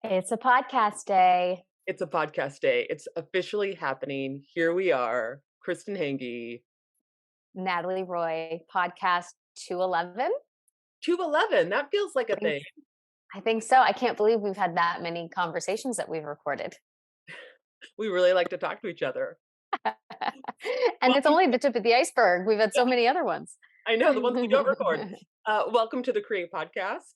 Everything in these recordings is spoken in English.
It's a podcast day. It's a podcast day. It's officially happening. Here we are, Kristen Hange. Natalie Roy, podcast 211. 211. That feels like a I think thing. I think so. I can't believe we've had that many conversations that we've recorded. We really like to talk to each other. And it's Welcome. only the tip of the iceberg. We've had Yeah, so many other ones. I know the ones we don't record. Welcome to the Create Podcast.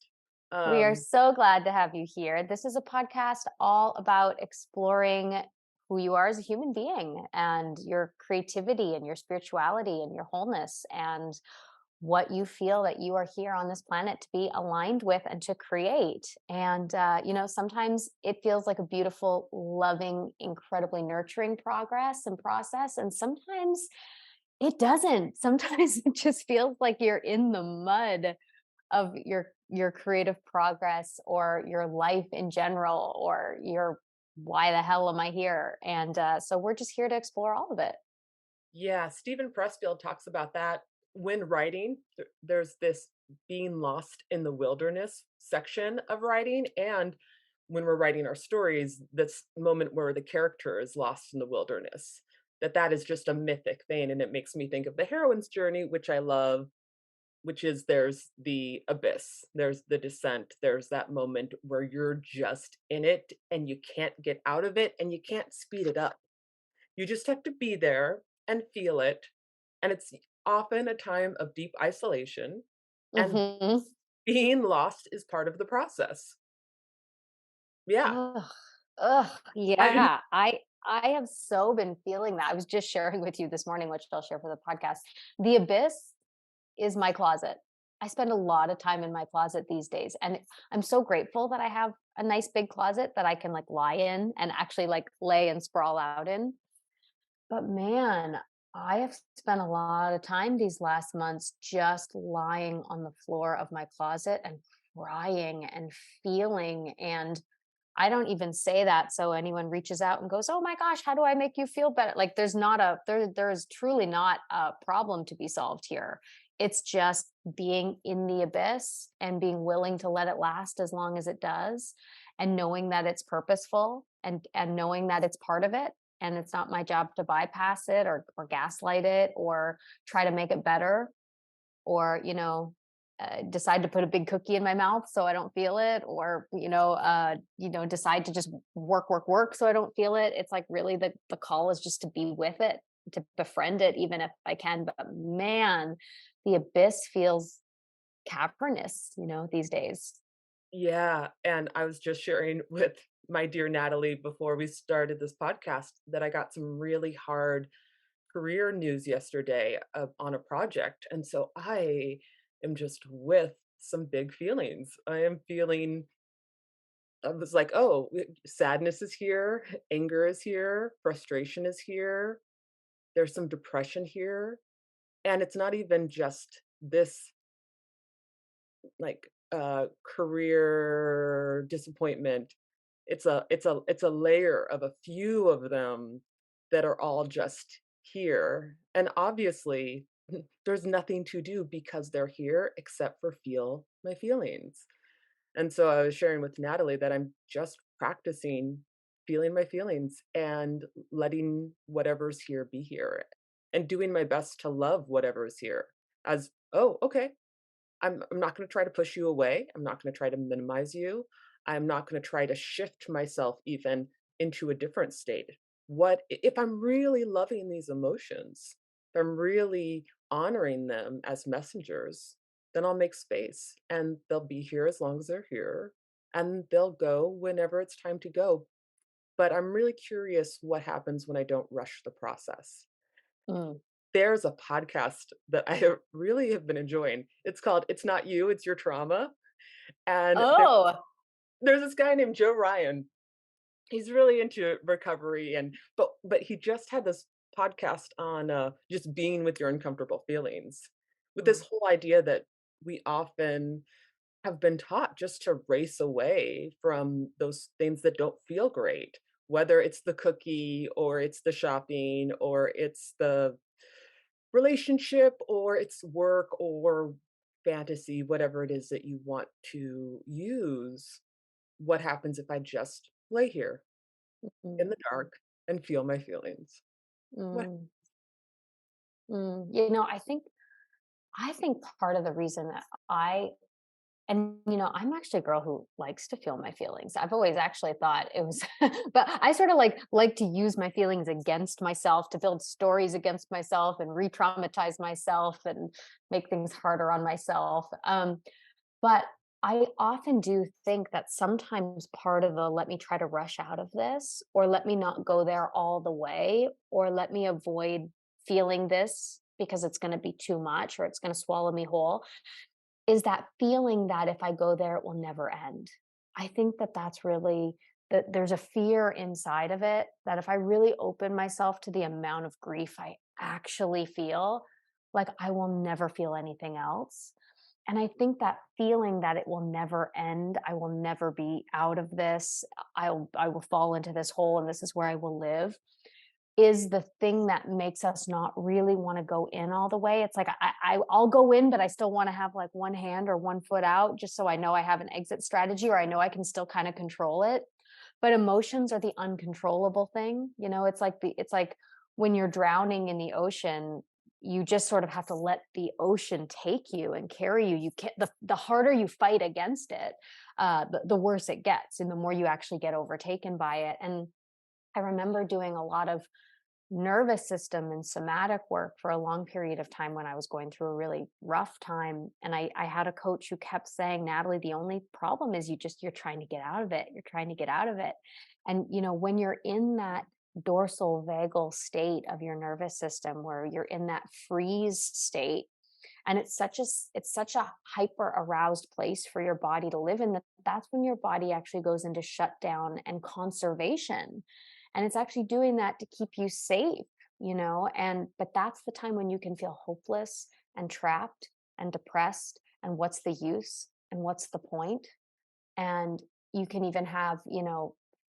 We are Um, so glad to have you here. This is a podcast all about exploring who you are as a human being and your creativity and your spirituality and your wholeness and what you feel that you are here on this planet to be aligned with and to create. And, sometimes it feels like a beautiful, loving, incredibly nurturing progress and process. And sometimes it doesn't. Sometimes it just feels like you're in the mud of your creative progress or your life in general or your why the hell am I here? And so we're just here to explore all of it. yeah, Stephen Pressfield talks about that when writing. There's this being lost in the wilderness section of writing. And when we're writing our stories, this moment where the character is lost in the wilderness, that is just a mythic thing. And it makes me think of the heroine's journey, which I love, which is there's the abyss, there's the descent, there's that moment where you're just in it and you can't get out of it and you can't speed it up. You just have to be there and feel it. And it's often a time of deep isolation, and Hmm. being lost is part of the process. Yeah. Ugh, ugh, I yeah. I have so been feeling that. I was just sharing with you this morning, which I'll share for the podcast. The abyss is my closet. I spend a lot of time in my closet these days, and I'm so grateful that I have a nice big closet that I can like lie in and actually like lay and sprawl out in. But man, I have spent a lot of time these last months just lying on the floor of my closet and crying and feeling. And I don't even say that so anyone reaches out and goes, "Oh my gosh, how do I make you feel better?" Like there is truly not a problem to be solved here. It's just being in the abyss and being willing to let it last as long as it does and knowing that it's purposeful and knowing that it's part of it and it's not my job to bypass it or gaslight it or try to make it better or decide to put a big cookie in my mouth so I don't feel it, or decide to just work so I don't feel it. It's like really the call is just to be with it, to befriend it, even if I can. But man, the abyss feels cavernous, these days. yeah, and I was just sharing with my dear Natalie before we started this podcast that I got some really hard career news yesterday on a project, and so I am just with some big feelings. I am feeling I was like, "Oh, sadness is here, anger is here, frustration is here, there's some depression here." And it's not even just this, like, career disappointment. It's a layer of a few of them that are all just here. And obviously, there's nothing to do because they're here except for feel my feelings. And so I was sharing with Natalie that I'm just practicing feeling my feelings and letting whatever's here be here and doing my best to love whatever is here as, oh, okay. I'm not going to try to push you away. I'm not going to try to minimize you. I'm not going to try to shift myself even into a different state. If I'm really loving these emotions, if I'm really honoring them as messengers, then I'll make space and they'll be here as long as they're here and they'll go whenever it's time to go. But I'm really curious what happens when I don't rush the process. Mm. There's a podcast that I really have been enjoying. It's called It's Not You, It's Your Trauma, and Oh. there's this guy named Joe Ryan. He's really into recovery and but he just had this podcast on, just being with your uncomfortable feelings, with this Mm. whole idea that we often have been taught just to race away from those things that don't feel great, whether it's the cookie or it's the shopping or it's the relationship or it's work or fantasy, whatever it is that you want to use. what happens if I just lay here in Mm, the dark and feel my feelings? What mm, You know, I think part of the reason that I and I'm actually a girl who likes to feel my feelings. I've always actually thought it was but I sort of like to use my feelings against myself, to build stories against myself and re-traumatize myself and make things harder on myself. But I often do think that sometimes part of the let me try to rush out of this, or let me not go there all the way, or let me avoid feeling this because it's going to be too much or it's going to swallow me whole, is that feeling that if I go there, it will never end. I think that that's really that there's a fear inside of it that if I really open myself to the amount of grief I actually feel, like I will never feel anything else. And I think that feeling that it will never end, I will never be out of this, I will fall into this hole and this is where I will live, is the thing that makes us not really wanna go in all the way. It's like I'll go in, but I still wanna have, like, one hand or one foot out just so I know I have an exit strategy or I know I can still kinda control it. But emotions are the uncontrollable thing, it's like when you're drowning in the ocean, you just sort of have to let the ocean take you and carry you. You can't the harder you fight against it, the worse it gets and the more you actually get overtaken by it. And I remember doing a lot of nervous system and somatic work for a long period of time when I was going through a really rough time. And I had a coach who kept saying, Natalie, the only problem is you're trying to get out of it. You're trying to get out of it. And, when you're in that dorsal vagal state of your nervous system where you're in that freeze state, and it's such a hyper aroused place for your body to live in, that's when your body actually goes into shutdown and conservation, and it's actually doing that to keep you safe, and but that's the time when you can feel hopeless and trapped and depressed, and what's the use and what's the point? And you can even have,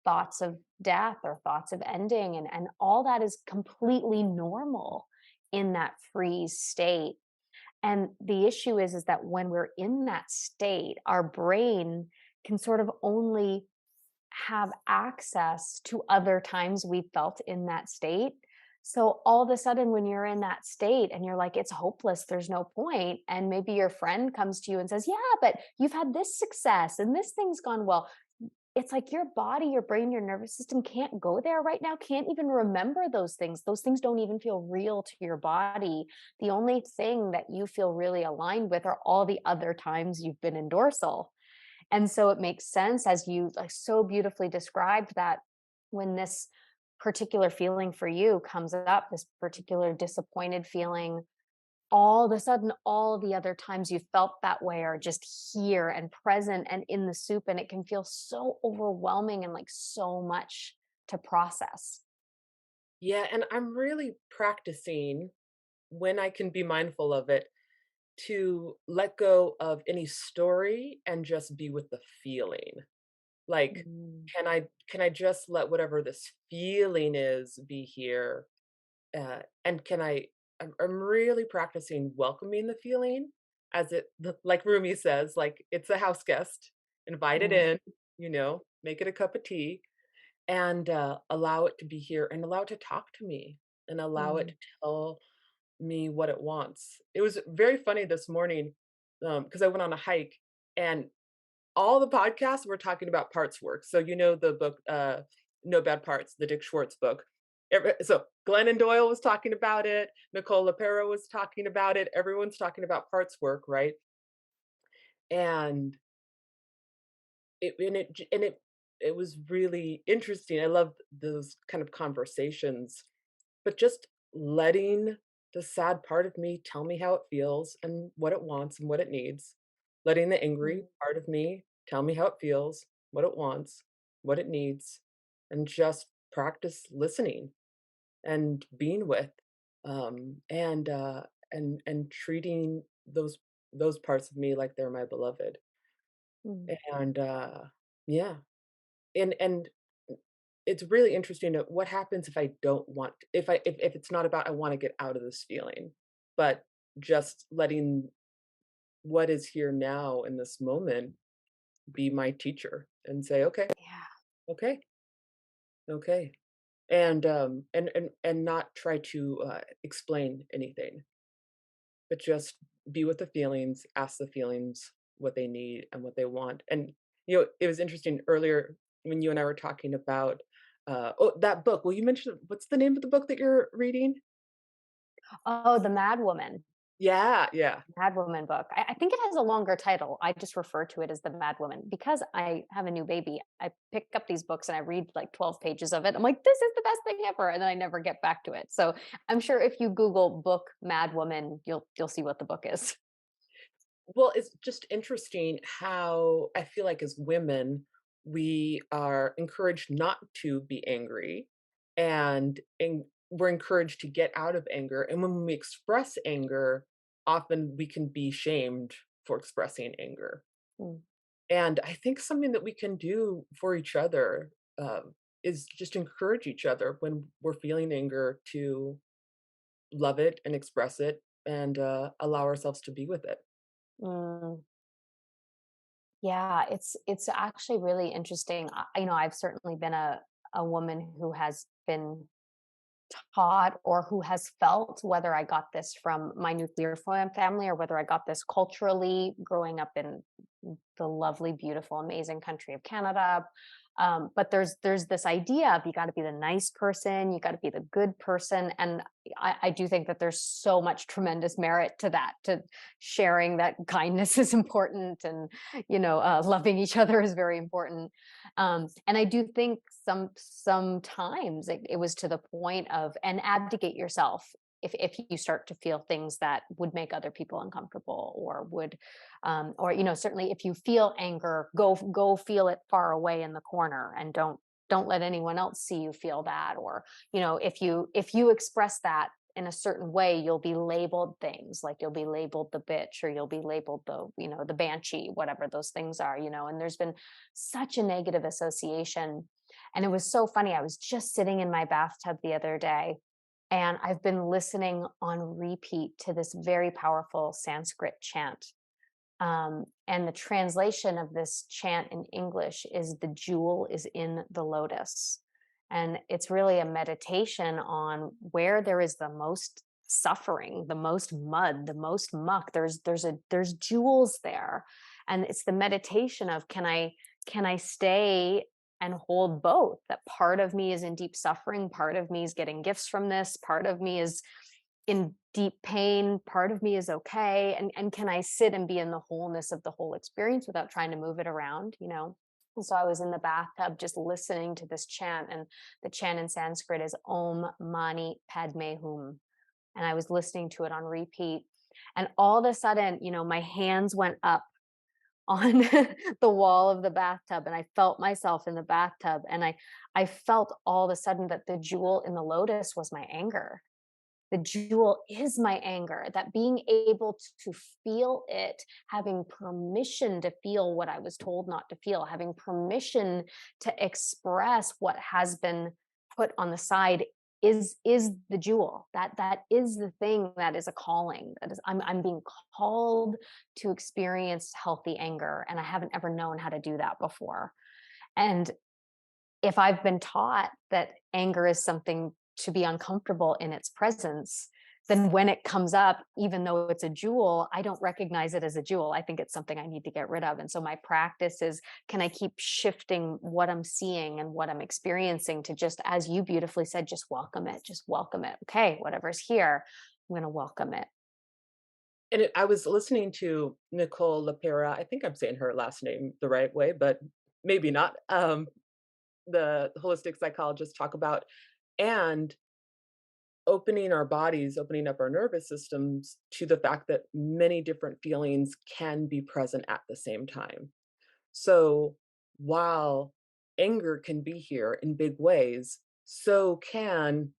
thoughts of death or thoughts of ending, and all that is completely normal in that freeze state. And the issue is that when we're in that state, our brain can sort of only have access to other times we felt in that state. So all of a sudden, when you're in that state and you're like, it's hopeless, there's no point, and maybe your friend comes to you and says, yeah, but you've had this success and this thing's gone well. It's like your body, your brain, your nervous system can't go there right now, can't even remember those things. Those things don't even feel real to your body. The only thing that you feel really aligned with are all the other times you've been in dorsal. And so it makes sense, as you like so beautifully described, that when this particular feeling for you comes up, this particular disappointed feeling, all of a sudden, all the other times you felt that way are just here and present and in the soup. And it can feel so overwhelming and like so much to process. Yeah, and I'm really practicing when I can be mindful of it to let go of any story and just be with the feeling. Like, Mm, can I just let whatever this feeling is be here? And I'm really practicing welcoming the feeling as like Rumi says, like it's a house guest, invite it mm, in, make it a cup of tea and allow it to be here and allow it to talk to me and allow it mm, to tell me what it wants. It was very funny this morning because I went on a hike and all the podcasts were talking about parts work. So you know the book No Bad Parts, the Dick Schwartz book. So Glennon Doyle was talking about it, Nicole LePera was talking about it, everyone's talking about parts work, right? And it was really interesting. I love those kind of conversations, but just letting the sad part of me tell me how it feels and what it wants and what it needs. Letting the angry mm, part of me tell me how it feels, what it wants, what it needs, and just practice listening and being with, and treating those parts of me like they're my beloved. mm, And, yeah, and it's really interesting to what happens if I don't want if it's not about I wanna get out of this feeling, but just letting what is here now in this moment be my teacher and say, "Okay, Yeah. okay, okay," and not try to, explain anything, but just be with the feelings, ask the feelings what they need and what they want, and, it was interesting earlier when you and I were talking about, that book. Well, you mentioned what's the name of the book that you're reading? Oh, The Mad Woman. Yeah, yeah. Mad Woman book. I think it has a longer title. I just refer to it as The Mad Woman because I have a new baby. I pick up these books and I read like 12 pages of it. I'm like, this is the best thing ever, and then I never get back to it. So I'm sure if you Google book Mad Woman, you'll see what the book is. Well, it's just interesting how I feel like as women, we are encouraged not to be angry and we're encouraged to get out of anger. And when we express anger, often we can be shamed for expressing anger. Mm, And I think something that we can do for each other is just encourage each other when we're feeling anger to love it and express it and allow ourselves to be with it. mm. Yeah, it's actually really interesting. I've certainly been a woman who has been taught or who has felt, whether I got this from my nuclear family or whether I got this culturally growing up in the lovely, beautiful, amazing country of Canada. But there's this idea of you got to be the nice person, you got to be the good person, and I do think that there's so much tremendous merit to that. To sharing that kindness is important, and loving each other is very important. And I do think sometimes it was to the point of and abdicate yourself if you start to feel things that would make other people uncomfortable or would or certainly if you feel anger, go feel it far away in the corner and don't let anyone else see you feel that. Or if you express that in a certain way, you'll be labeled things, like you'll be labeled the bitch, or you'll be labeled the banshee, whatever those things are. And there's been such a negative association. And it was so funny, I was just sitting in my bathtub the other day, and I've been listening on repeat to this very powerful Sanskrit chant. And the translation of this chant in English is "the jewel is in the lotus." And it's really a meditation on where there is the most suffering, the most mud, the most muck. There's jewels there. And it's the meditation of can I stay and hold both? That part of me is in deep suffering, part of me is getting gifts from this, part of me is in deep pain, part of me is okay, and can I sit and be in the wholeness of the whole experience without trying to move it around. And so I was in the bathtub just listening to this chant, and the chant in Sanskrit is Om Mani Padme Hum, and I was listening to it on repeat, and all of a sudden, my hands went up on the wall of the bathtub, and I felt myself in the bathtub, and I felt all of a sudden that the jewel in the lotus was my anger. The jewel is my anger, that being able to feel it, having permission to feel what I was told not to feel, having permission to express what has been put on the side is the jewel. That is the thing that is a calling. That is I'm being called to experience healthy anger, and I haven't ever known how to do that before. And if I've been taught that anger is something to be uncomfortable in its presence, then when it comes up, even though it's a jewel, I don't recognize it as a jewel. I think it's something I need to get rid of. And so my practice is, can I keep shifting what I'm seeing and what I'm experiencing to just, as you beautifully said, just welcome it, just welcome it. Okay, whatever's here, I'm going to welcome it. And I was listening to Nicole LaPera. I think I'm saying her last name the right way, but maybe not. The holistic psychologist talk about and opening our bodies, opening up our nervous systems to the fact that many different feelings can be present at the same time. So while anger can be here in big ways, so can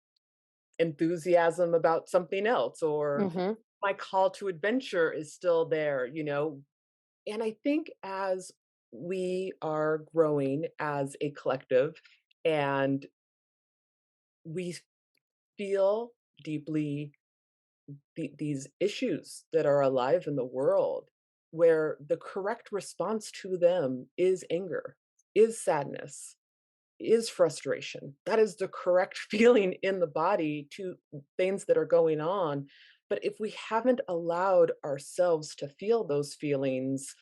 enthusiasm about something else, or Hmm. my call to adventure is still there. And I think as we are growing as a collective and we feel deeply these issues that are alive in the world, where the correct response to them is anger, is sadness, is frustration. That is the correct feeling in the body to things that are going on. But if we haven't allowed ourselves to feel those feelings,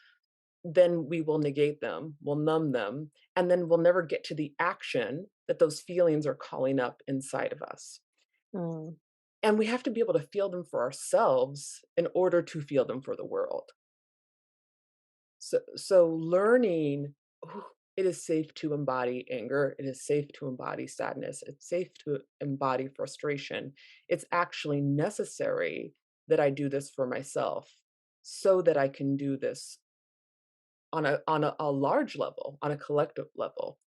then we will negate them, we'll numb them, and then we'll never get to the action that those feelings are calling up inside of us. Mm. And we have to be able to feel them for ourselves in order to feel them for the world. So learning, "Ooh, it is safe to embody anger, it is safe to embody sadness, it's safe to embody frustration. It's actually necessary that I do this for myself so that I can do this on a large level, on a collective level."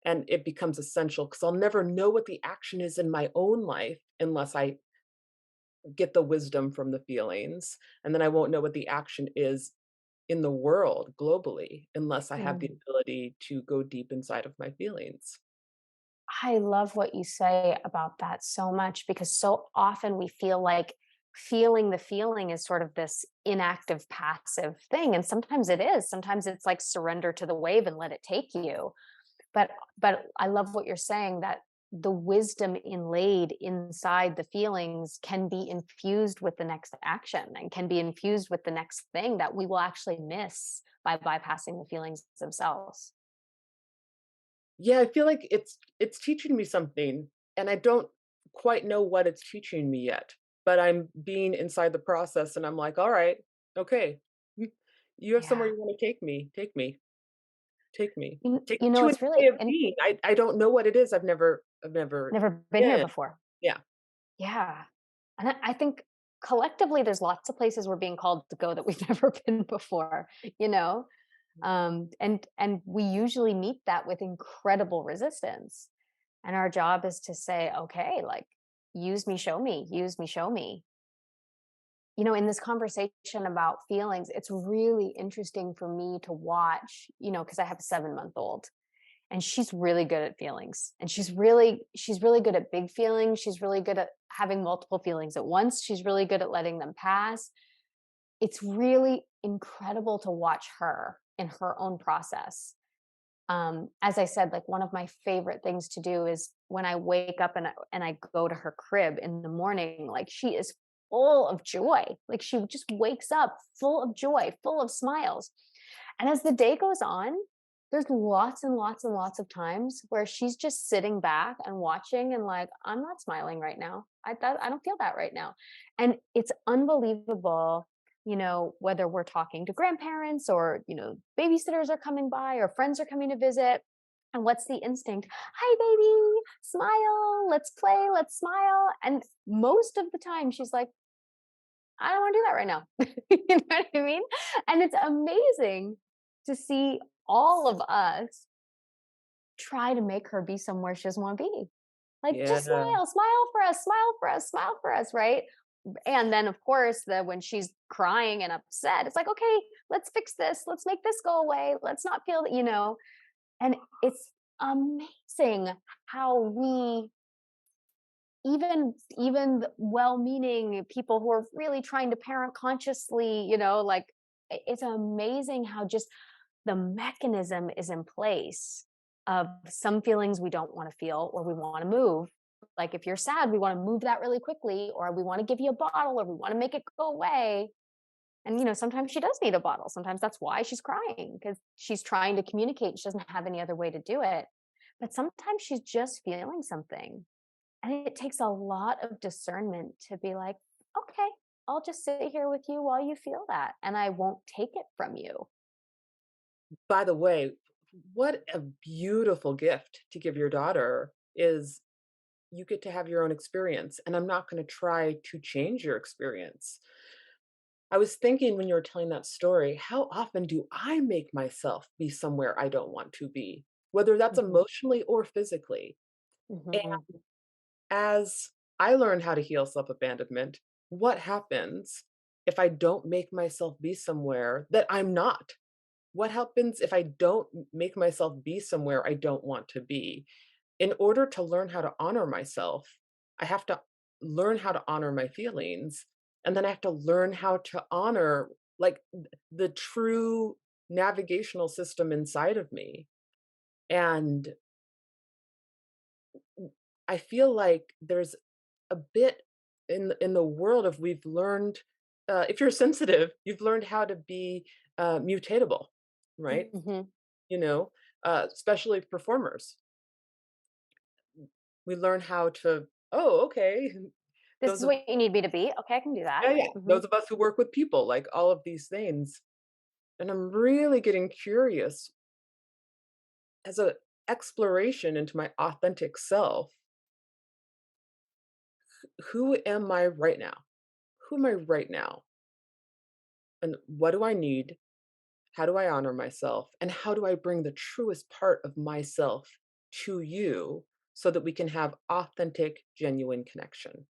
And it becomes essential because 'cause I'll never know what the action is in my own life unless I get the wisdom from the feelings, and then I won't know what the action is in the world globally unless I have the Mm. ability to go deep inside of my feelings. I love what you say about that so much because so often we feel like feeling the feeling is sort of this inactive, passive thing. And sometimes it is. Sometimes it's like surrender to the wave and let it take you. But but I love what you're saying that the wisdom inlaid inside the feelings can be infused with the next action and can be infused with the next thing that we will actually miss by bypassing the feelings themselves. Yeah, I feel like it's teaching me something, and I don't quite know what it's teaching me yet, but I'm being inside the process and I'm like, "All right, okay. Mm, you have somewhere Yeah. you wanna take me. Take me. Take me. Take You me know, to a it's new really way of and being." I don't know what it is. I've never never been here been. before. Yeah. Yeah. And I think collectively there's lots of places we're being called to go that we've never been before, you know? And we usually meet that with incredible resistance. And our job is to say, okay, like use me, show me. You know, in this conversation about feelings, it's really interesting for me to watch, you know, because I have a 7-month old and she's really good at feelings and she's really good at big feelings, she's really good at having multiple feelings at once, she's really good at letting them pass. It's really incredible to watch her in her own process. As I said, like one of my favorite things to do is when I wake up and I go to her crib in the morning, like she is full of joy, like she just wakes up full of joy, full of smiles. And as the day goes on, there's lots and lots and lots of times where she's just sitting back and watching and like, I'm not smiling right now. I don't feel that right now. And it's unbelievable, you know, whether we're talking to grandparents or, you know, babysitters are coming by or friends are coming to visit. And what's the instinct? Hi, baby, smile, let's play, let's smile. And most of the time she's like, I don't want to do that right now. You know what I mean? And it's amazing to see all of us try to make her be somewhere she doesn't want to be. Like, just Yeah. smile, smile for us, smile for us, smile for us, right? And then, of course, when she's crying and upset, it's like, okay, let's fix this. Let's make this go away. Let's not feel that, you know. And it's amazing how we even well-meaning people who are really trying to parent consciously, you know, like it's amazing how just the mechanism is in place of some feelings we don't want to feel or we want to move. Like if you're sad, we want to move that really quickly, or we want to give you a bottle, or we want to make it go away. And you know, sometimes she does need a bottle. Sometimes that's why she's crying because she's trying to communicate. She doesn't have any other way to do it. But sometimes she's just feeling something. And it takes a lot of discernment to be like, okay, I'll just sit here with you while you feel that, and I won't take it from you. By the way, what a beautiful gift to give your daughter is you get to have your own experience, and I'm not gonna try to change your experience. I was thinking when you were telling that story, how often do I make myself be somewhere I don't want to be, whether that's Mhm, emotionally or physically? And mhm, as I learn how to heal self-abandonment, what happens if I don't make myself be somewhere that I'm not? What happens if I don't make myself be somewhere I don't want to be? In order to learn how to honor myself, I have to learn how to honor my feelings, and then I have to learn how to honor like the true navigational system inside of me. And I feel like there's a bit in the world of we've learned, if you're sensitive, you've learned how to be mutatable, right? Mhm. You know, especially performers, we learn how to, oh, okay, This those is of, what you need me to be. Okay, I can do that. yeah, yeah, Mhm. those of us who work with people, like all of these things. And I'm really getting curious as a exploration into my authentic self. Who am I right now? Who am I right now? And what do I need? How do I honor myself? And how do I bring the truest part of myself to you so that we can have authentic, genuine connection?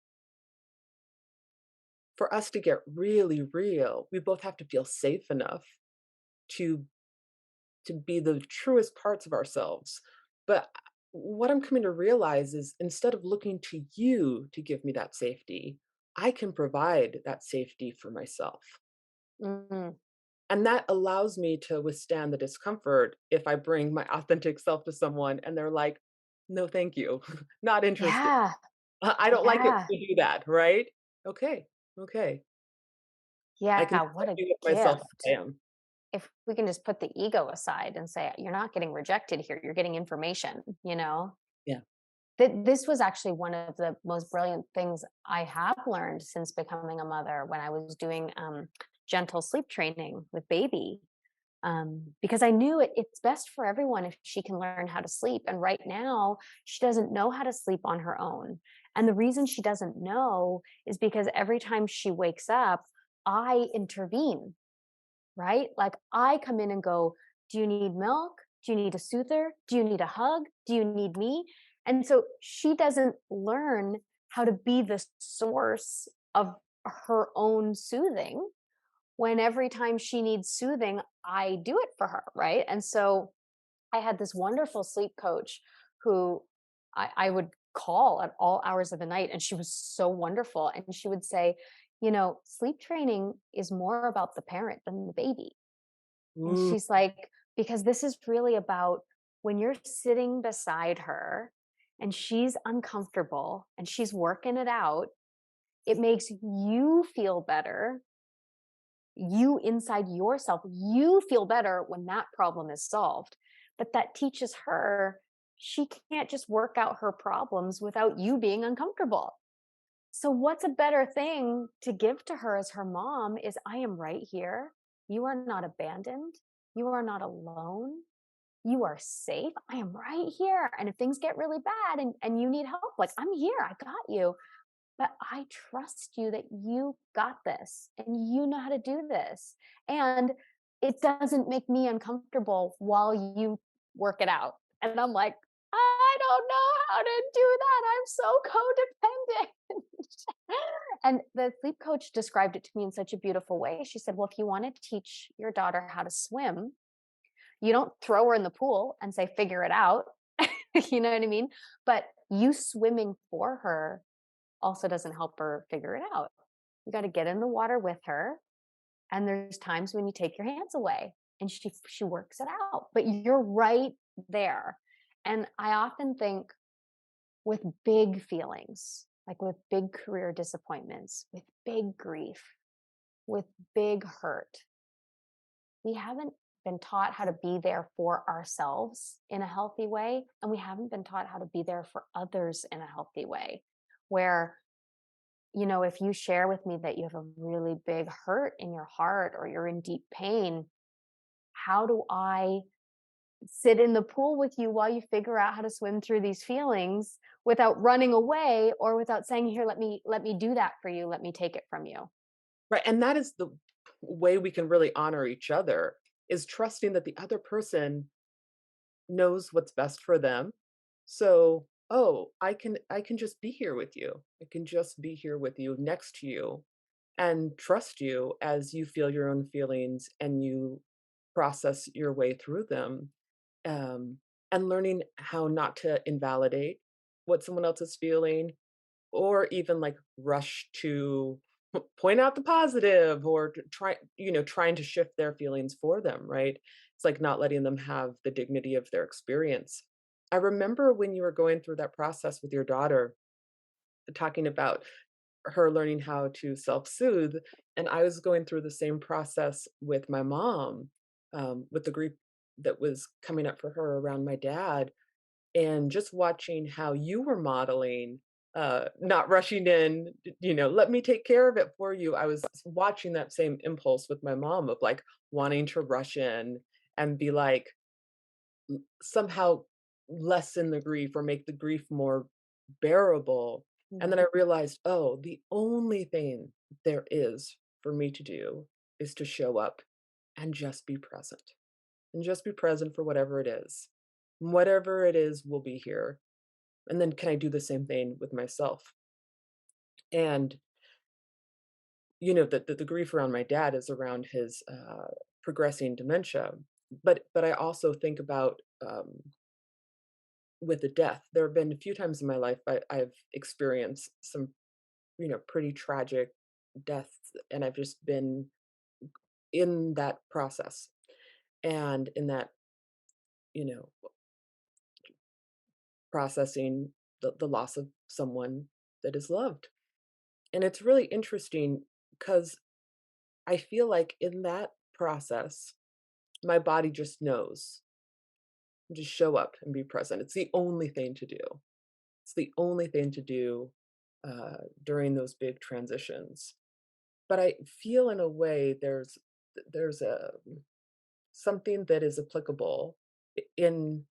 For us to get really real, we both have to feel safe enough to be the truest parts of ourselves. But what I'm coming to realize is instead of looking to you to give me that safety, I can provide that safety for myself. Mhm. And that allows me to withstand the discomfort if I bring my authentic self to someone and they're like, no, thank you, not interested. Yeah. I don't like it Yeah. when you do that, right? Okay, okay. I can Yeah, just what a be with myself as gift. I am. If we can just put the ego aside and say, "You're not getting rejected here, you're getting information," you know? Yeah. This was actually one of the most brilliant things I have learned since becoming a mother when I was doing, gentle sleep training with baby, because I knew it's best for everyone if she can learn how to sleep. And right now, she doesn't know how to sleep on her own. And the reason she doesn't know is because every time she wakes up, I intervene, right? Like I come in and go, do you need milk? Do you need a soother? Do you need a hug? Do you need me? And so she doesn't learn how to be the source of her own soothing when every time she needs soothing, I do it for her, right? And so I had this wonderful sleep coach who I would call at all hours of the night, and she was so wonderful. And she would say, sleep training is more about the parent than the baby. And Ooh. she's like, because this is really about when you're sitting beside her and she's uncomfortable and she's working it out, it makes you feel better. You inside yourself, you feel better when that problem is solved. But that teaches her she can't just work out her problems without you being uncomfortable. So, what's a better thing to give to her as her mom is I am right here. You are not abandoned. You are not alone. You are safe. I am right here. And if things get really bad and you need help, like I'm here, I got you. But I trust you that you got this and you know how to do this. And it doesn't make me uncomfortable while you work it out. And I'm like, I don't know how to do that. I'm so codependent. And the sleep coach described it to me in such a beautiful way. She said, well, if you want to teach your daughter how to swim, you don't throw her in the pool and say, figure it out. You know what I mean? But you swimming for her also doesn't help her figure it out. You got to get in the water with her. And there's times when you take your hands away and she works it out. But you're right there. And I often think with big feelings, like with big career disappointments, with big grief, with big hurt, we haven't been taught how to be there for ourselves in a healthy way. And we haven't been taught how to be there for others in a healthy way, where if you share with me that you have a really big hurt in your heart or you're in deep pain, how do I sit in the pool with you while you figure out how to swim through these feelings without running away or without saying, here, let me do that for you. Let me take it from you. Right, and that is the way we can really honor each other, is trusting that the other person knows what's best for them. So, oh, I can just be here with you. I can just be here with you, next to you, and trust you as you feel your own feelings and you process your way through them. Um, and learning how not to invalidate what someone else is feeling or even like rush to point out the positive or to try, trying to shift their feelings for them, right? It's like not letting them have the dignity of their experience. I remember when you were going through that process with your daughter, talking about her learning how to self-soothe, and I was going through the same process with my mom, with the grief that was coming up for her around my dad, and just watching how you were modeling, not rushing in, "Let me take care of it for you." I was watching that same impulse with my mom of, like, wanting to rush in and be like, somehow lessen the grief or make the grief more bearable, and then Mhm, I realized, "Oh, the only thing there is for me to do is to show up and just be present, and just be present for whatever it is. Whatever it is will be here, and then can I do the same thing with myself?" And, the grief around my dad is around his, progressing dementia, but I also think about, with the death. There have been a few times in my life I've experienced some, pretty tragic deaths, and I've just been in that process and in that, you know, processing the loss of someone that is loved. And it's really interesting because I feel like in that process, my body just knows, just show up and be present. It's the only thing to do. It's the only thing to do during those big transitions. But I feel in a way there's a something that is applicable in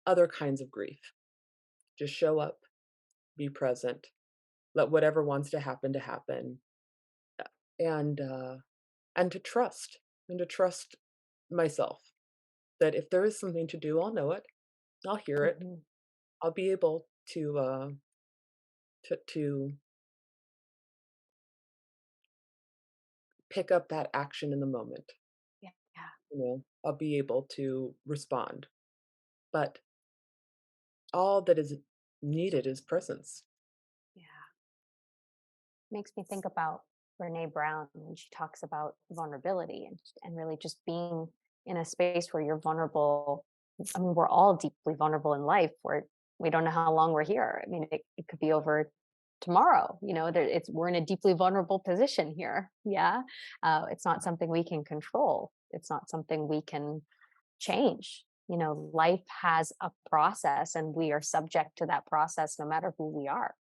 other kinds of grief. Just show up, be present, let whatever wants to happen, and uh, and to trust myself that if there is something to do, I'll know it, I'll hear it, mhm. I'll be able to pick up that action in the moment. Yeah, yeah, I'll be able to respond. But all that is needed is presence. yeah. Makes me think about Brene Brown when she talks about vulnerability and really just being in a space where you're vulnerable. I mean, we're all deeply vulnerable in life where we don't know how long we're here. I mean, it could be over tomorrow. We're in a deeply vulnerable position here. Yeah. It's not something we can control. It's not something we can change. Life has a process and we are subject to that process no matter who we are.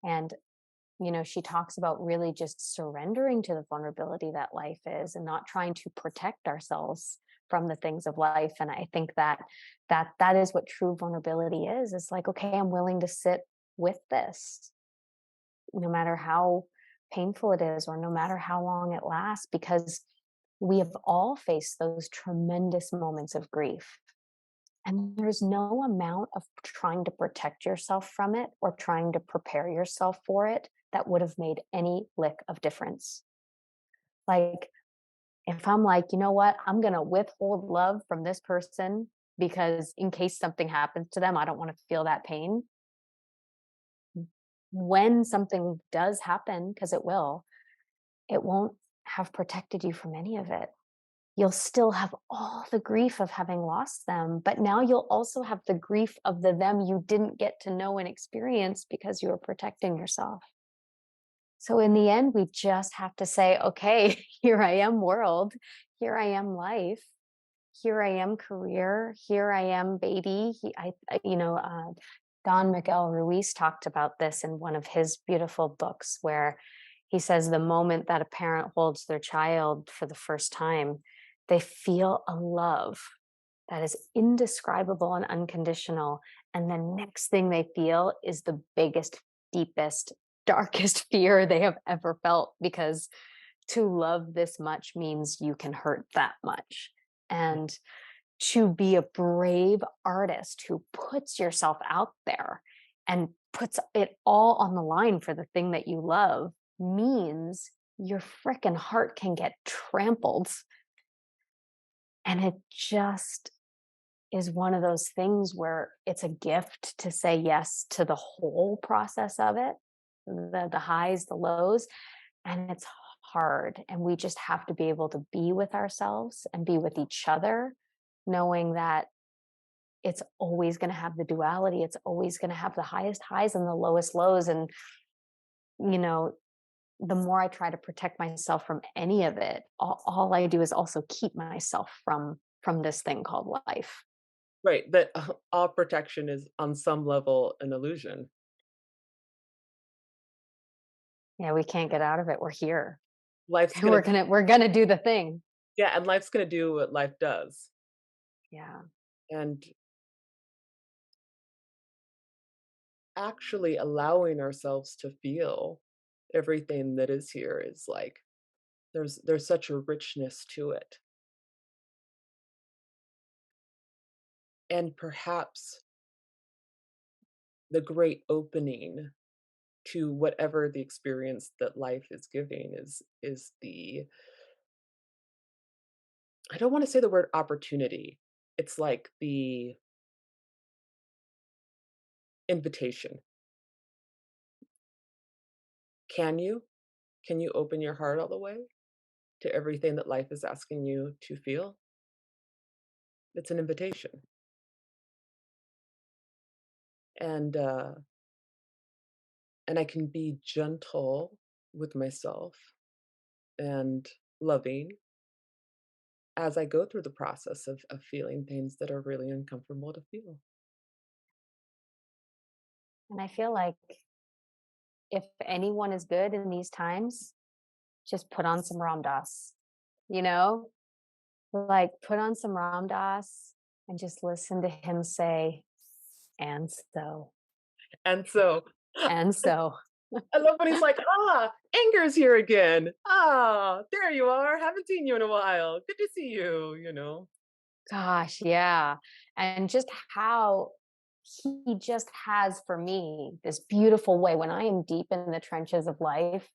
And she talks about really just surrendering to the vulnerability that life is and not trying to protect ourselves from the things of life. And I think that is what true vulnerability is. It's like, okay, I'm willing to sit with this, no matter how painful it is, or no matter how long it lasts, because we have all faced those tremendous moments of grief. And there's no amount of trying to protect yourself from it or trying to prepare yourself for it that would have made any lick of difference. Like, if I'm like, you know what, I'm going to withhold love from this person because in case something happens to them, I don't want to feel that pain. When something does happen, because it won't have protected you from any of it. You'll still have all the grief of having lost them, but now you'll also have the grief of the them you didn't get to know and experience because you were protecting yourself. So in the end, we just have to say, okay, here I am, world. Here I am, life. Here I am, career. Here I am, baby. Don Miguel Ruiz talked about this in one of his beautiful books, where he says the moment that a parent holds their child for the first time, they feel a love that is indescribable and unconditional. And the next thing they feel is the biggest, deepest, darkest fear they have ever felt, because to love this much means you can hurt that much. And to be a brave artist who puts yourself out there and puts it all on the line for the thing that you love means your freaking heart can get trampled. And it just is one of those things where it's a gift to say yes to the whole process of it, the highs, the lows, and it's hard, and we just have to be able to be with ourselves and be with each other, knowing that it's always going to have the duality, it's always going to have the highest highs and the lowest lows. And you know the more I try to protect myself from any of it, all I do is also keep myself from this thing called life. Right, that all protection is on some level an illusion. Yeah, we can't get out of it, we're here. Life's gonna We're gonna do the thing. Yeah, and life's gonna do what life does. Yeah. And actually allowing ourselves to feel everything that is here is like there's such a richness to it. And perhaps the great opening to whatever the experience that life is giving is the I don't want to say the word opportunity. It's like the invitation. Can you? Can you open your heart all the way to everything that life is asking you to feel? It's an invitation. And and I can be gentle with myself and loving as I go through the process of feeling things that are really uncomfortable to feel. And I feel like if anyone is good in these times, just put on some Ram Dass, you know? Like, put on some Ram Dass and just listen to him say, "And so, And so and so." I love when he's like, "Ah, anger's here again. Ah, there you are. Haven't seen you in a while. Good to see you," you know? Gosh, yeah. And just how he just has for me this beautiful way when I am deep in the trenches of life.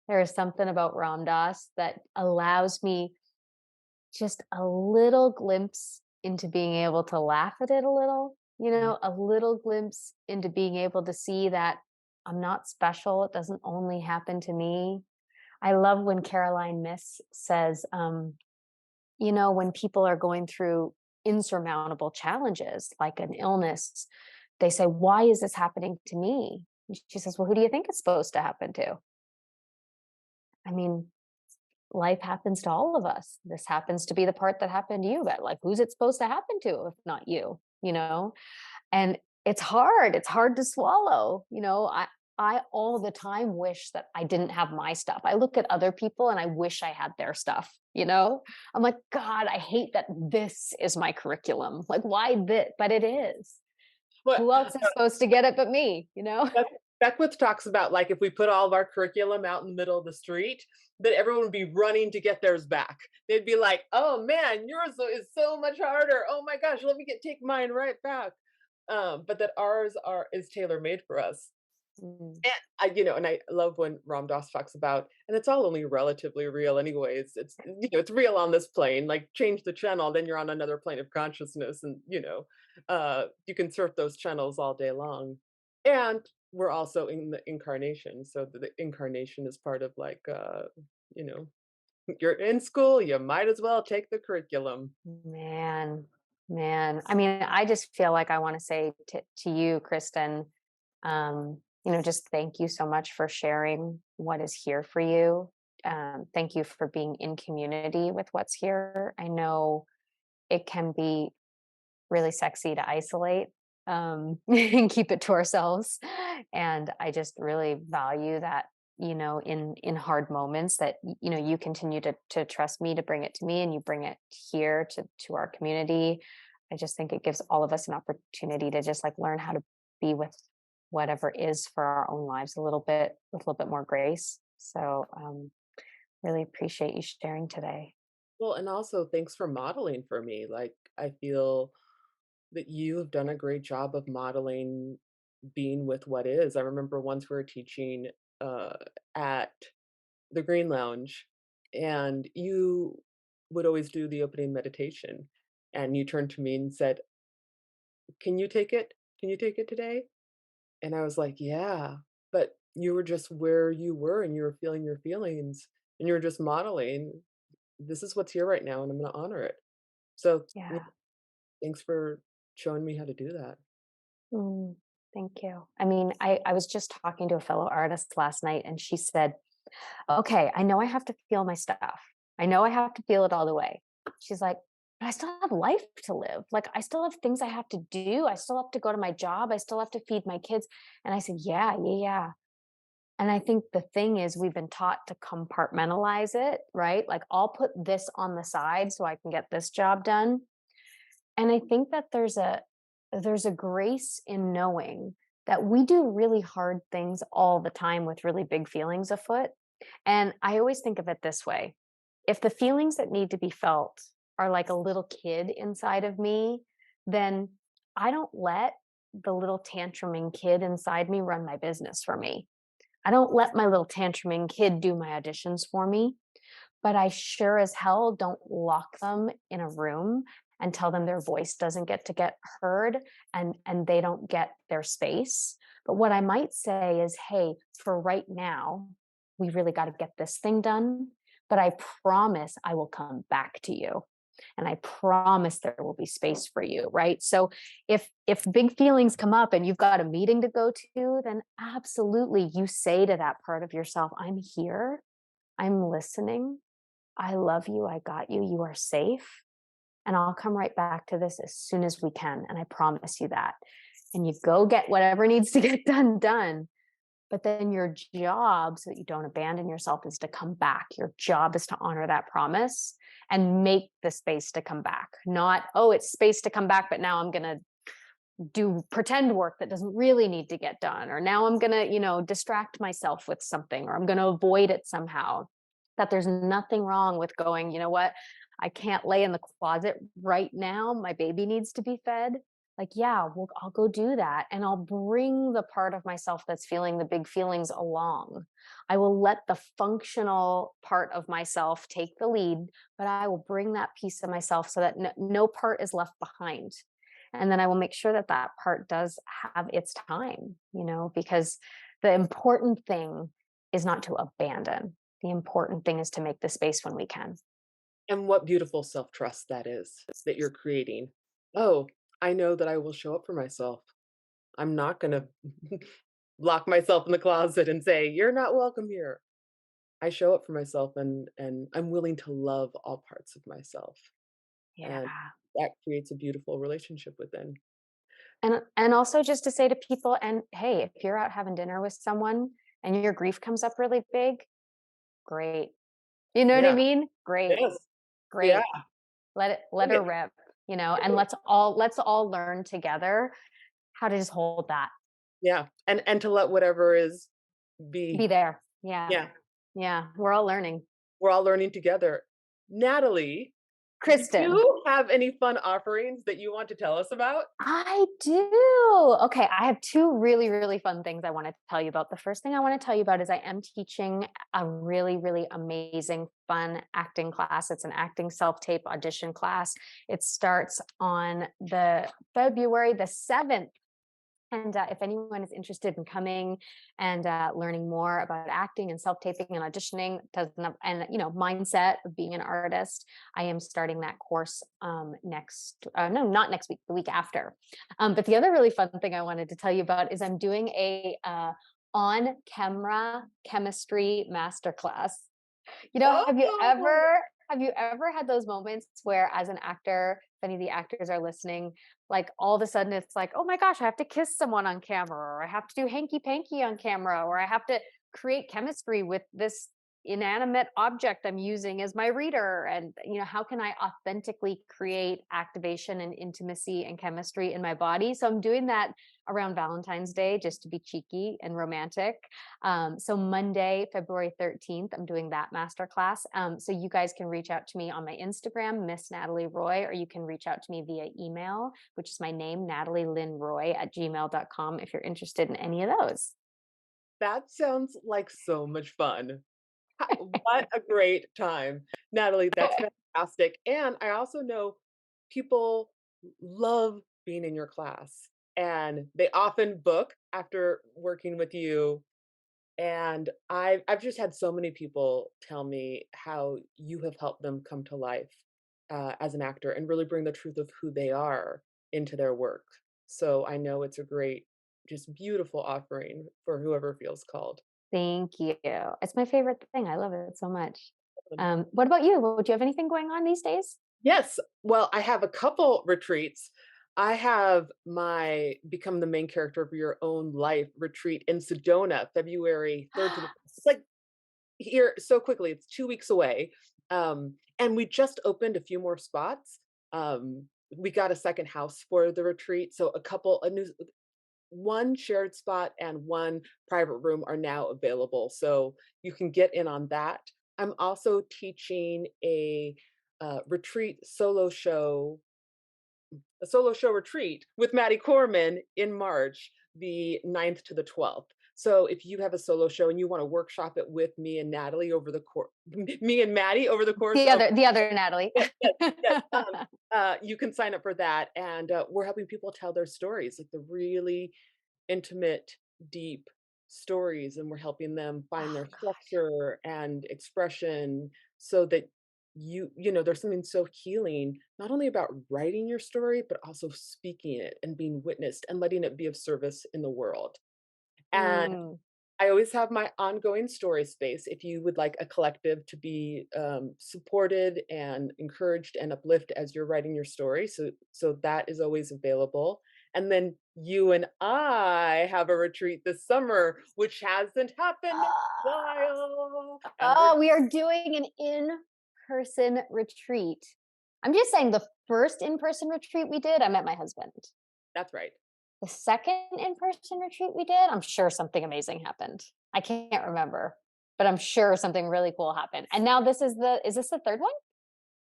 There is something about Ram Dass that allows me just a little glimpse into being able to laugh at it a little, Mhm. a little glimpse into being able to see that I'm not special. It doesn't only happen to me. I love when Caroline Miss says, when people are going through insurmountable challenges like an illness, they say, "Why is this happening to me?" And she says, "Well, who do you think it's supposed to happen to?" I mean, life happens to all of us. This happens to be the part that happened to you, but like, who's it supposed to happen to if not you? And it's hard. It's hard to swallow. I all the time wish that I didn't have my stuff. I look at other people and I wish I had their stuff. I'm like, God, I hate that this is my curriculum. Like, why this? But it is. But Who else is supposed to get it but me? Beck Beckwith talks about, like, if we put all of our curriculum out in the middle of the street, that everyone would be running to get theirs back. They'd be like, "Oh, man, yours is so much harder. Oh my gosh, let me take mine right back." But that ours are is tailor-made for us. Mm. And and I love when Ram Dass talks about, and it's all only relatively real anyways. It's real on this plane. Like, change the channel, then you're on another plane of consciousness, and you can surf those channels all day long. And we're also in the incarnation, so the incarnation is part of like, you know, you're in school, you might as well take the curriculum. Man, man. I mean, I just feel like I want to say to you, Kristen, just thank you so much for sharing what is here for you. Thank you for being in community with what's here. I know it can be really sexy to isolate, and keep it to ourselves. And I just really value that, in hard moments that you continue to trust me to bring it to me, and you bring it here to our community. I just think it gives all of us an opportunity to just like learn how to be with whatever is for our own lives a little bit with a little bit more grace. So really appreciate you sharing today. Well, and also thanks for modeling for me. Like, I feel that you have done a great job of modeling being with what is. I remember once we were teaching uh, at the Green Lounge, and you would always do the opening meditation. And you turned to me and said, "Can you take it? Can you take it today?" And I was like, "Yeah." But You were just where you were, and you were feeling your feelings, and you were just modeling, "This is what's here right now, and I'm gonna honor it." So, yeah, Yeah. thanks for showing me how to do that. Mm, thank you. I mean, I was just talking to a fellow artist last night, and she said, "Okay, I know I have to feel my stuff. I know I have to feel it all the way." She's like, "But I still have life to live. Like, I still have things I have to do. I still have to go to my job. I still have to feed my kids." And I said, "Yeah, yeah, yeah." And I think the thing is, we've been taught to compartmentalize it, right? Like, I'll put this on the side so I can get this job done. And I think that there's a grace in knowing that we do really hard things all the time with really big feelings afoot. And I always think of it this way. If the feelings that need to be felt are like a little kid inside of me, then I don't let the little tantruming kid inside me run my business for me. I don't let my little tantruming kid do my auditions for me. But I sure as hell don't lock them in a room and tell them their voice doesn't get heard, and they don't get their space. But what I might say is, "Hey, for right now, we really got to get this thing done, but I promise I will come back to you. And I promise there will be space for you," right? So if big feelings come up and you've got a meeting to go to, then absolutely you say to that part of yourself, "I'm here. I'm listening. I love you. I got you. You are safe. And I'll come right back to this as soon as we can. And I promise you that." And you go get whatever needs to get done. But then your job, so that you don't abandon yourself, is to come back. Your job is to honor that promise and make the space to come back. Not, oh, it's space to come back, but now I'm going to do pretend work that doesn't really need to get done. Or now I'm going to, distract myself with something, or I'm going to avoid it somehow. That there's nothing wrong with going, "You know what? I can't lay in the closet right now. My baby needs to be fed." Like, yeah, well, I'll go do that. And I'll bring the part of myself that's feeling the big feelings along. I will let the functional part of myself take the lead, but I will bring that piece of myself so that no part is left behind. And then I will make sure that that part does have its time, because the important thing is not to abandon. The important thing is to make the space when we can. And what beautiful self-trust that is that you're creating. "Oh, I know that I will show up for myself. I'm not gonna lock myself in the closet and say, 'You're not welcome here.' I show up for myself, and I'm willing to love all parts of myself." Yeah. And that creates a beautiful relationship within. And also just to say to people, and hey, if you're out having dinner with someone and your grief comes up really big, great. You know what I Yeah. mean? Great. Yes. Yeah. Great. Let Bring her it. rip, and let's all learn together how to just hold that. Yeah. And to let whatever is Be be. there. Yeah. Yeah. Yeah. We're all learning. We're all learning together. Natalie, did Kristen, you have any fun offerings that you want to tell us about? I do. Okay, I have two really, really fun things I want to tell you about. The first thing I want to tell you about is I am teaching a really, really amazing, fun acting class. It's an acting self-tape audition class. It starts on the February the 7th. And if anyone is interested in coming and learning more about acting and self-taping and auditioning, and mindset of being an artist, I am starting that course next. No, not next week. The week after. But the other really fun thing I wanted to tell you about is I'm doing a on-camera chemistry masterclass. Have you Oh, ever had those moments where, as an actor, if any of the actors are listening, like all of a sudden it's like, "Oh my gosh, I have to kiss someone on camera, or I have to do hanky panky on camera, or I have to create chemistry with this inanimate object I'm using as my reader." And how can I authentically create activation and intimacy and chemistry in my body? So I'm doing that around Valentine's Day, just to be cheeky and romantic. So Monday, February 13th, I'm doing that masterclass. So you guys can reach out to me on my Instagram, Miss Natalie Roy, or you can reach out to me via email, which is my name, natalielynnroy@gmail.com, if you're interested in any of those. that sounds like so much fun. What a great time. Natalie, that's fantastic. And I also know people love being in your class, and they often book after working with you And I've just had so many people tell me how you have helped them come to life as an actor and really bring the truth of who they are into their work. So I know it's a great, just beautiful offering for whoever feels called. Thank you. It's my favorite thing. I love it so much. What about you? Would you have anything going on these days? Yes. Well, I have a couple retreats. I have my Become the Main Character of Your Own Life retreat in Sedona, February 3rd to the, it's like here so quickly, it's 2 weeks away. And we just opened a few more spots. We got a second house for the retreat. So a new, one shared spot and one private room are now available. So you can get in on that. I'm also teaching retreat solo show a solo show retreat with Maddie Corman in March, the 9th to the 12th. So if you have a solo show and you want to workshop it with me and Natalie over the course, me and Maddie over the course of, The other Natalie. yes, yes, yes, you can sign up for that. And we're helping people tell their stories, like the really intimate, deep stories, and we're helping them find Oh their God. structure and expression so that there's something so healing not only about writing your story but also speaking it and being witnessed and letting it be of service in the world. And Mm. I always have my ongoing story space if you would like a collective to be supported and encouraged and uplift as you're writing your story. So that is always available. And then you and I have a retreat this summer, which hasn't happened in a while. And we're Oh, we are doing an in-person retreat. I'm just saying the first in-person retreat we did, I met my husband. That's right. The second in-person retreat we did, I'm sure something amazing happened. I can't remember, but I'm sure something really cool happened. And now is this the third one?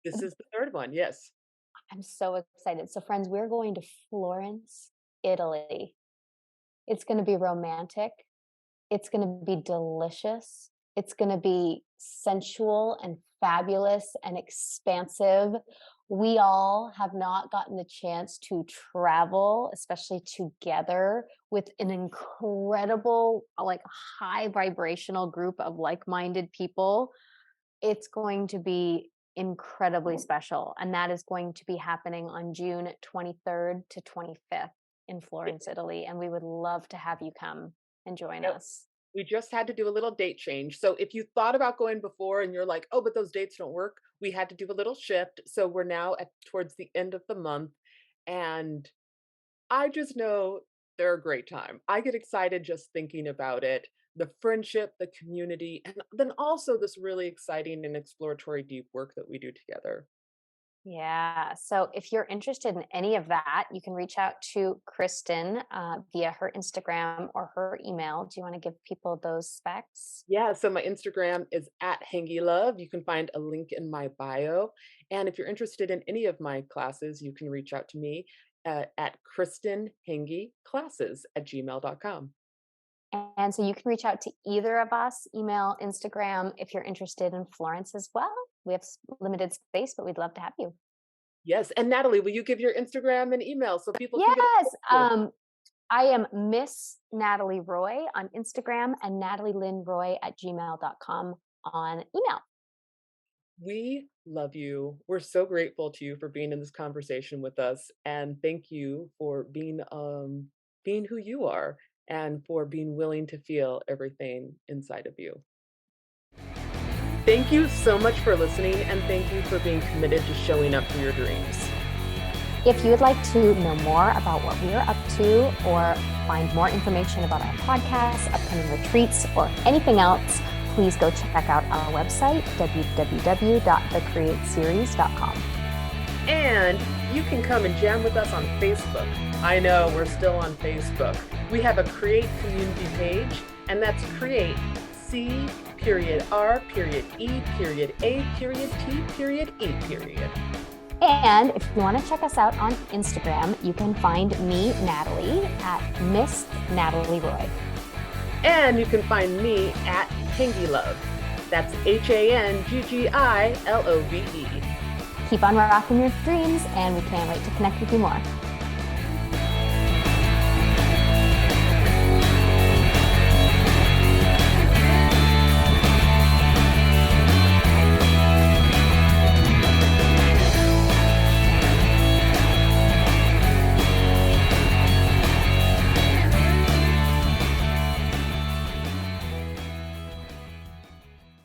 This is the third one. Yes. I'm so excited. So friends, we're going to Florence, Italy. It's going to be romantic. It's going to be delicious. It's going to be sensual and fabulous and expansive. We all have not gotten the chance to travel, especially together with an incredible, like high vibrational group of like-minded people. It's going to be incredibly special. And that is going to be happening on June 23rd to 25th in Florence, Italy. And we would love to have you come and join Yep. us. We just had to do a little date change. So if you thought about going before and you're like, oh, but those dates don't work, we had to do a little shift. So we're now at towards the end of the month. And I just know they're a great time. I get excited just thinking about it, the friendship, the community, and then also this really exciting and exploratory deep work that we do together. Yeah. So if you're interested in any of that, you can reach out to Kristen via her Instagram or her email. Do you want to give people those specs? Yeah, so my Instagram is at Hangy Love. You can find a link in my bio. And if you're interested in any of my classes, you can reach out to me at kristenhangyclasses@gmail.com. And so you can reach out to either of us, email, Instagram, if you're interested in Florence as well. We have limited space, but we'd love to have you. Yes, and Natalie, will you give your Instagram and email so people can get a Yes. hold of you? I am Miss Natalie Roy on Instagram and natalielynroy@gmail.com on email. We love you. We're so grateful to you for being in this conversation with us, and thank you for being who you are and for being willing to feel everything inside of you. Thank you so much for listening, and thank you for being committed to showing up for your dreams. If you would like to know more about what we are up to or find more information about our podcast, upcoming retreats, or anything else, please go check out our website, www.thecreateseries.com. And you can come and jam with us on Facebook. I know we're still on Facebook. We have a Create community page, and that's Create C.R.E.A.T.E.E. And if you want to check us out on Instagram, you can find me, Natalie, at Miss Natalie Roy. And you can find me at Hangy Love. That's HANGGILOVE. Keep on rocking your dreams, and we can't wait to connect with you more.